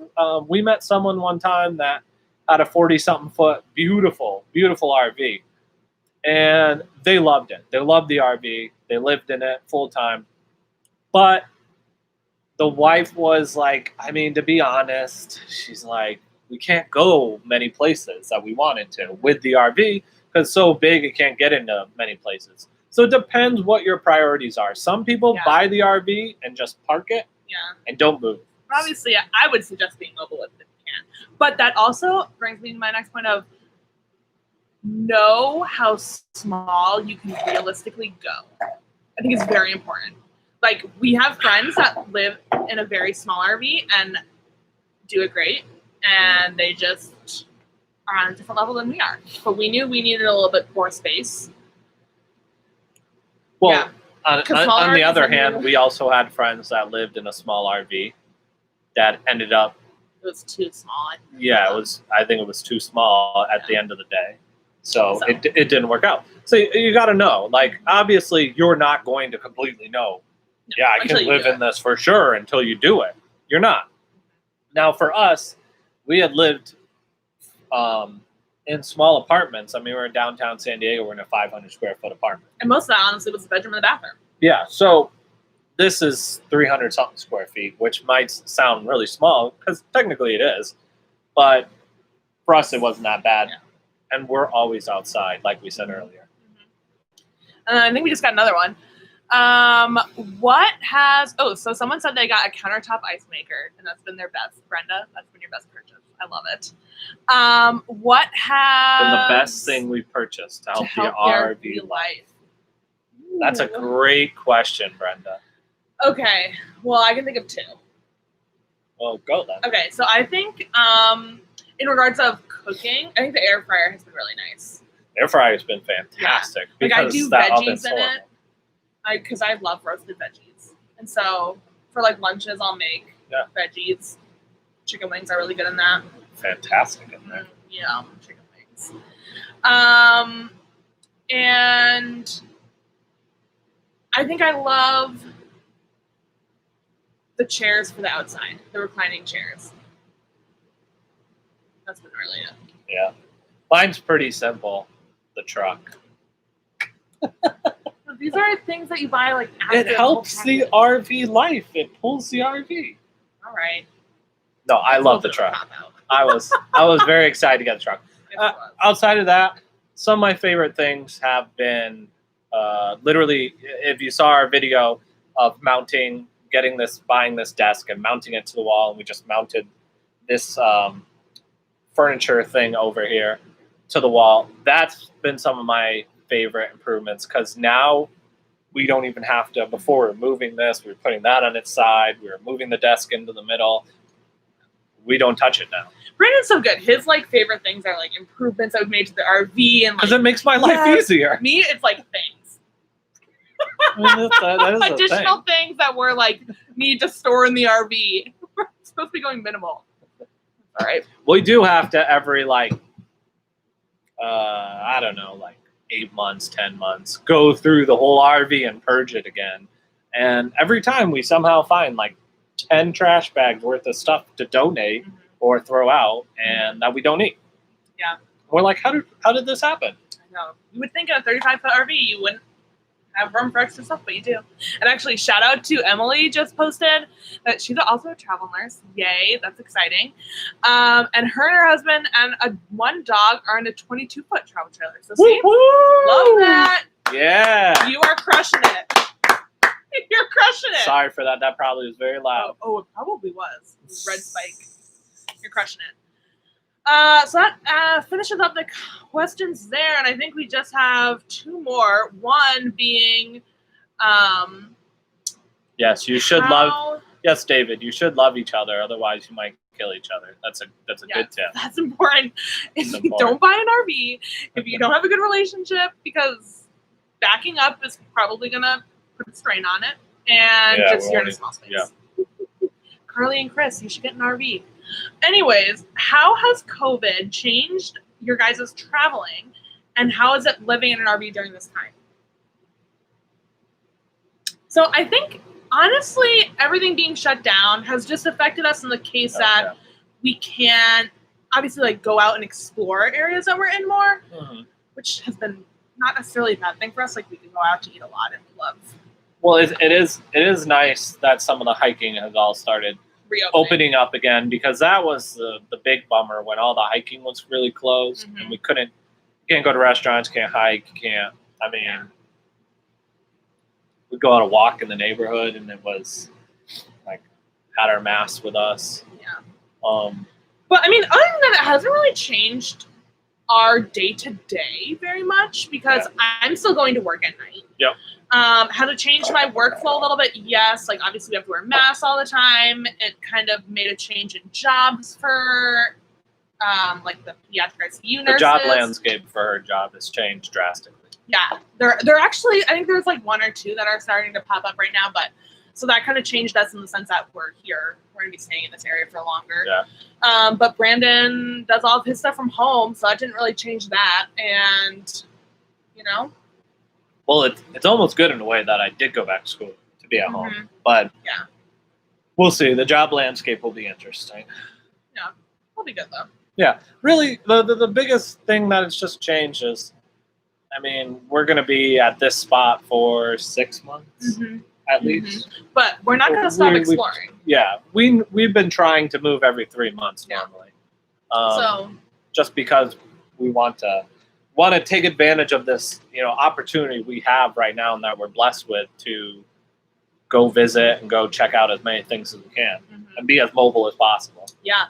We met someone one time that had a 40-something foot, beautiful, beautiful RV. And they loved it. They loved the RV. They lived in it full time. But the wife was like, I mean, to be honest, she's like, we can't go many places that we wanted to with the RV because it's so big it can't get into many places. So it depends what your priorities are. Some people Yeah. buy the RV and just park it Yeah. and don't move. Obviously, I would suggest being mobile if you can. But that also brings me to my next point of know how small you can realistically go. I think it's very important. Like, we have friends that live in a very small RV and do it great, and they just are on a different level than we are. But we knew we needed a little bit more space. Well, Yeah. on 'Cause small the RVs other are hand, new. we also had friends that lived in a small RV that ended up, It was too small. I think it was too small at the Yeah. end of the day. So So- it didn't work out. So you got to know, like, obviously you're not going to completely know, No, I until can you live do in it. this for sure until you do it. You're not. Now for us, we had lived in small apartments. I mean, we were in downtown San Diego. We're in a 500 square foot apartment. And most of that, honestly, was the bedroom and the bathroom. Yeah, so this is 300 something square feet, which might sound really small because technically it is, but for us it wasn't that bad. Yeah. And we're always outside, like we said earlier. I think we just got another one. So someone said they got a countertop ice maker, and that's been their best. Brenda, that's been your best purchase. I love it. What has Been the best thing we purchased to help the RV life. life? That's a great question, Brenda. Okay, well, I can think of two. Well, go then. Okay, so I think in regards of cooking, I think the air fryer has been really nice. Air fryer's been fantastic. Like, I because do that veggies oven's in horrible. it. Because I love roasted veggies. And so for like lunches, I'll make veggies. Chicken wings are really good in that. Fantastic in there. Yeah, chicken wings. And I think I love the chairs for the outside, the reclining chairs. That's been really it. Yeah. Mine's pretty simple. The truck. These are things that you buy like after It helps whole the package. RV life. It pulls the RV. All right. No, I That's a love the little bit of a truck. cop-out. I was very excited to get the truck. It was. Outside of that, some of my favorite things have been literally, if you saw our video of buying this desk and mounting it to the wall, and we just mounted this furniture thing over here to the wall. That's been some of my favorite improvements because now we don't even have to, before we were moving this, we were putting that on its side, we were moving the desk into the middle. We don't touch it now. Brandon's so good. His like favorite things are like improvements that we've made to the RV and Because like it makes my life Yes. easier. me, it's like things. I mean, that is a Additional thing. things that we're like need to store in the RV. We're supposed to be going minimal. All right. We do have to every I don't know, like 8 months, 10 months, go through the whole RV and purge it again. And every time we somehow find like 10 trash bags worth of stuff to donate or throw out and that we don't eat. Yeah. We're like, how did this happen? I know. You would think in a 35-foot RV you wouldn't have room for extra stuff, but you do. And actually, shout out to Emily, just posted that she's also a travel nurse. Yay, that's exciting. And her husband and one dog are in a 22-foot travel trailer. So see, love that. Yeah. You are crushing it. You're crushing it. Sorry for that. That probably was very loud. Oh, it probably was. Red Spike. You're crushing it. So that finishes up the questions there, and I think we just have two more. One being, Yes, you should love. Yes, David, you should love each other. Otherwise, you might kill each other. That's a good tip. That's important. If That's you don't buy an RV, if you don't have a good relationship, because backing up is probably gonna put a strain on it, and Yeah, just you're in a small space. yeah. Carly and Chris, you should get an RV. Anyways, how has COVID changed your guys' traveling, and how is it living in an RV during this time? So I think, honestly, everything being shut down has just affected us in the case that we can't, obviously, like, go out and explore areas that we're in more, which has been not necessarily a bad thing for us. Like, we can go out to eat a lot and we love Well, it is nice that some of the hiking has all started opening up again, because that was the big bummer when all the hiking was really closed and you can't go to restaurants, can't hike, can't. I mean, we'd go on a walk in the neighborhood, and it was like had our masks with us. Yeah. But I mean, other than that, it hasn't really changed our day-to-day very much because I'm still going to work at night. Yep. Has it changed my workflow a little bit? Yes. Like, obviously, we have to wear masks all the time. It kind of made a change in jobs for, like, the pediatric ICU nurses. The job landscape for her job has changed drastically. Yeah. They're actually, I think there's, like, 1 or 2 that are starting to pop up right now, but so that kind of changed us in the sense that we're here. We're going to be staying in this area for longer. Yeah. But Brandon does all of his stuff from home, so that didn't really change that. And, you know. Well, it's almost good in a way that I did go back to school to be at home. But yeah, we'll see. The job landscape will be interesting. Yeah, it'll be good, though. Yeah. Really, the biggest thing that it's just changed is, I mean, we're going to be at this spot for 6 months. At least, but we're not going to stop exploring. We've been trying to move every 3 months normally. So just because we want to take advantage of this, opportunity we have right now and that we're blessed with to go visit and go check out as many things as we can and be as mobile as possible. Yeah,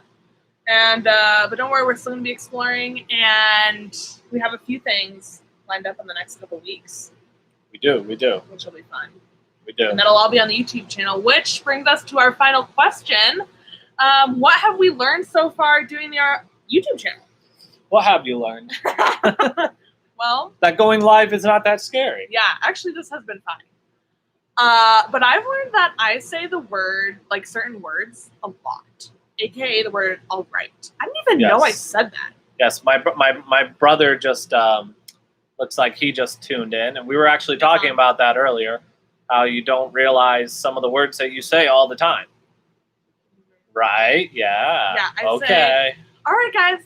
and but don't worry, we're still going to be exploring, and we have a few things lined up in the next couple weeks. We do, which will be fun. We do. And that'll all be on the YouTube channel, which brings us to our final question. What have we learned so far doing our YouTube channel? What have you learned? Well, that going live is not that scary. Yeah, actually, this has been fine. But I've learned that I say the word, like certain words, a lot. AKA the word all right. I didn't even know I said that. Yes, my brother just looks like he just tuned in, and we were actually talking about that earlier. How you don't realize some of the words that you say all the time. Right? Yeah. Yeah, I okay. Say, all right, guys.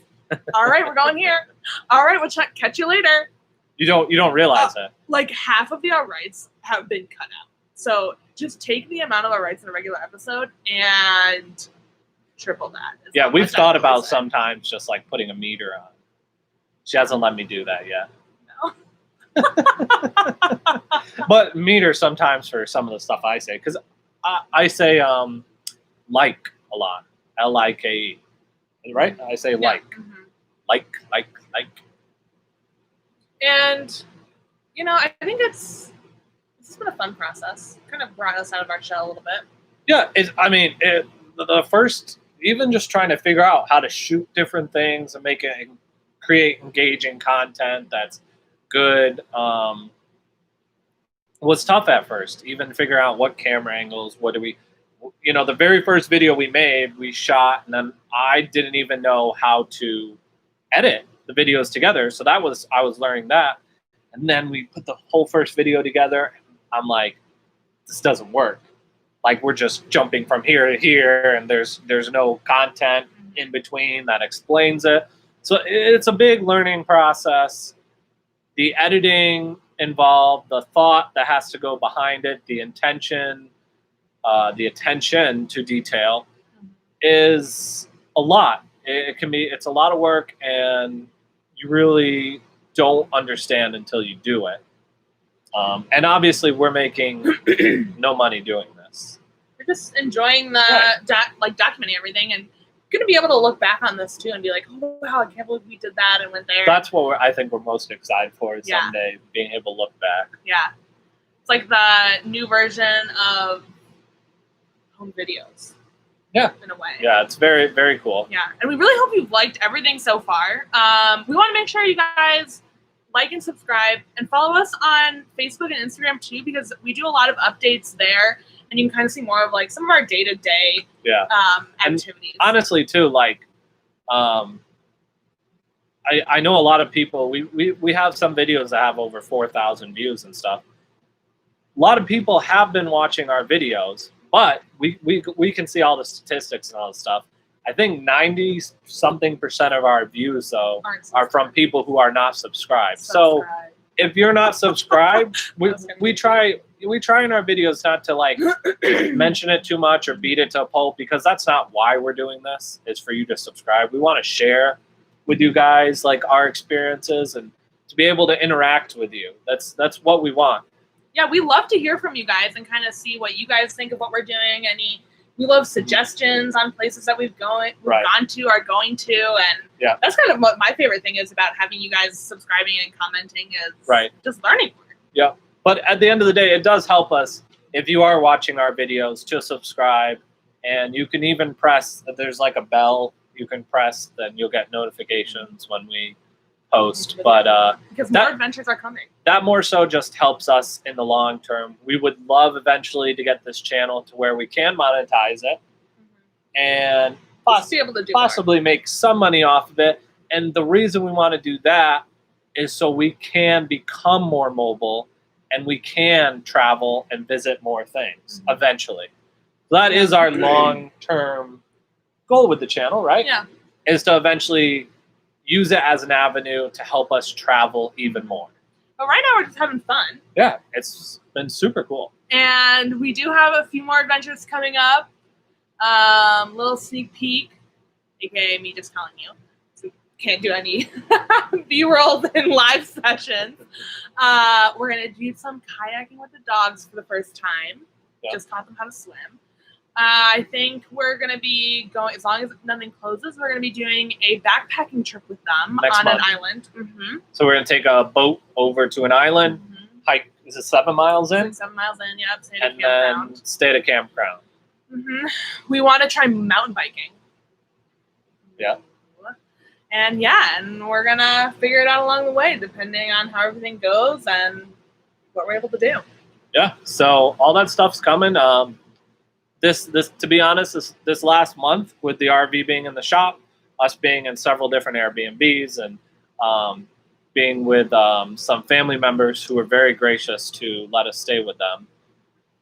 All right, we're going here. All right, we'll catch you later. You don't realize that. Like half of the outrights have been cut out. So just take the amount of outrights in a regular episode and triple that. Yeah, we've thought about sometimes just like putting a meter on. She hasn't let me do that yet. But meter sometimes for some of the stuff I say, because I say like a lot, Like, right? I say like, like. And I think it's been a fun process. Kind of brought us out of our shell a little bit. Yeah, the first, even just trying to figure out how to shoot different things and create engaging content that's good was tough at first. Even figure out what camera angles, what do we, the very first video we made, we shot, and then I didn't even know how to edit the videos together. So I was learning that, and then we put the whole first video together. I'm like, this doesn't work. Like we're just jumping from here to here, and there's no content in between that explains it. So it's a big learning process. The editing involved, the thought that has to go behind it, the intention, the attention to detail is a lot. It's a lot of work, and you really don't understand until you do it. And obviously, we're making no money doing this. We're just enjoying the documenting everything, and going to be able to look back on this too and be like, oh wow, I can't believe we did that and went there. That's what I think we're most excited for is someday being able to look back. Yeah, it's like the new version of home videos. Yeah, in a way. Yeah, it's very, very cool. Yeah, and we really hope you've liked everything so far. We want to make sure you guys like and subscribe and follow us on Facebook and Instagram too, because we do a lot of updates there. And you can kind of see more of like some of our day-to-day activities. And honestly, too, like, I know a lot of people. We have some videos that have over 4,000 views and stuff. A lot of people have been watching our videos, but we can see all the statistics and all the stuff. I think 90-something% of our views though are from people who are not subscribed. So if you're not subscribed, we try in our videos not to like mention it too much or beat it to a pulp, because that's not why we're doing this. It's for you to subscribe. We want to share with you guys like our experiences and to be able to interact with you. That's what we want. yeah, we love to hear from you guys and kind of see what you guys think of what we're doing. We love suggestions on places that we've gone to, are going to, and that's kind of what my favorite thing is about having you guys subscribing and commenting is just learning more. Yeah, but at the end of the day, it does help us if you are watching our videos to subscribe, and you can even press. There's like a bell you can press, then you'll get notifications when we post. But because more adventures are coming. That more so just helps us in the long term. We would love eventually to get this channel to where we can monetize it and be able to do possibly make some money off of it. And the reason we want to do that is so we can become more mobile and we can travel and visit more things eventually. That is our long-term goal with the channel, right? Yeah. Is to eventually use it as an avenue to help us travel even more. But right now we're just having fun. Yeah, it's been super cool. And we do have a few more adventures coming up. Little sneak peek, aka me just telling you. So can't do any B-rolls in live sessions. We're gonna do some kayaking with the dogs for the first time. Yeah. Just taught them how to swim. I think we're going to be going, as long as nothing closes, we're going to be doing a backpacking trip with them Next on month. an island. So we're going to take a boat over to an island, hike, is it 7 miles in? 7 miles in, yeah. Stay at a And campground. then stay at a campground. We want to try mountain biking. Yeah. And and we're going to figure it out along the way, depending on how everything goes and what we're able to do. Yeah, so all that stuff's coming. This to be honest, this last month with the RV being in the shop, us being in several different Airbnbs, and being with some family members who were very gracious to let us stay with them.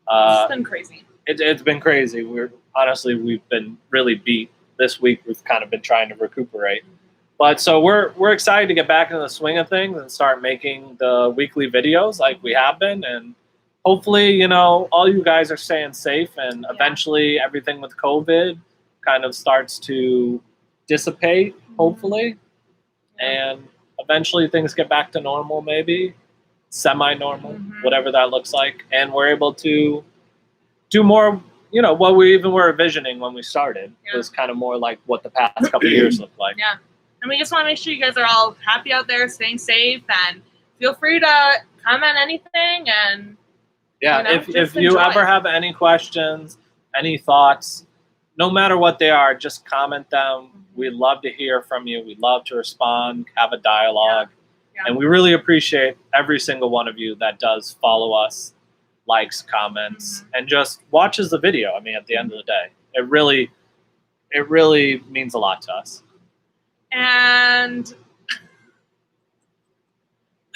It's been crazy. It's been crazy. We've been really beat this week. We've kind of been trying to recuperate. But so we're excited to get back into the swing of things and start making the weekly videos like we have been, and hopefully, all you guys are staying safe, and eventually everything with COVID kind of starts to dissipate, hopefully. And eventually things get back to normal, maybe semi-normal, whatever that looks like. And we're able to do more, what we even were envisioning when we started. It was kind of more like what the past couple of years looked like. Yeah. And we just want to make sure you guys are all happy out there, staying safe, and feel free to comment anything. And yeah, if you ever have any questions, any thoughts, no matter what they are, just comment them. We'd love to hear from you. We'd love to respond, have a dialogue. And we really appreciate every single one of you that does follow us, likes, comments, and just watches the video. I mean, at the end of the day, it really means a lot to us. And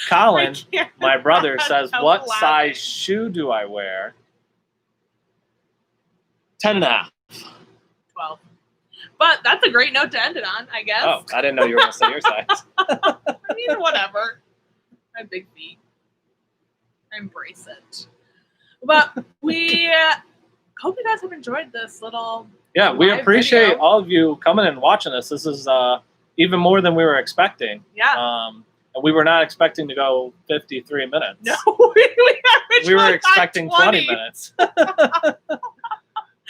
Colin, my brother, says, what size shoe do I wear? 10.5. 12. But that's a great note to end it on, I guess. Oh, I didn't know you were going to say your size. I mean, whatever. I have big feet. I embrace it. But we hope you guys have enjoyed this little we appreciate all of you coming and watching this. This is even more than we were expecting. Yeah. And we were not expecting to go 53 minutes. No, we were expecting 20 minutes. Well,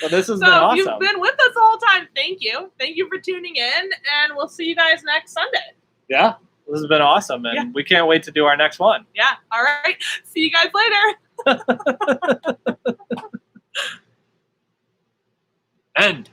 this has been awesome. You've been with us the whole time. Thank you. Thank you for tuning in, and we'll see you guys next Sunday. Yeah, this has been awesome, and we can't wait to do our next one. Yeah, all right. See you guys later. End.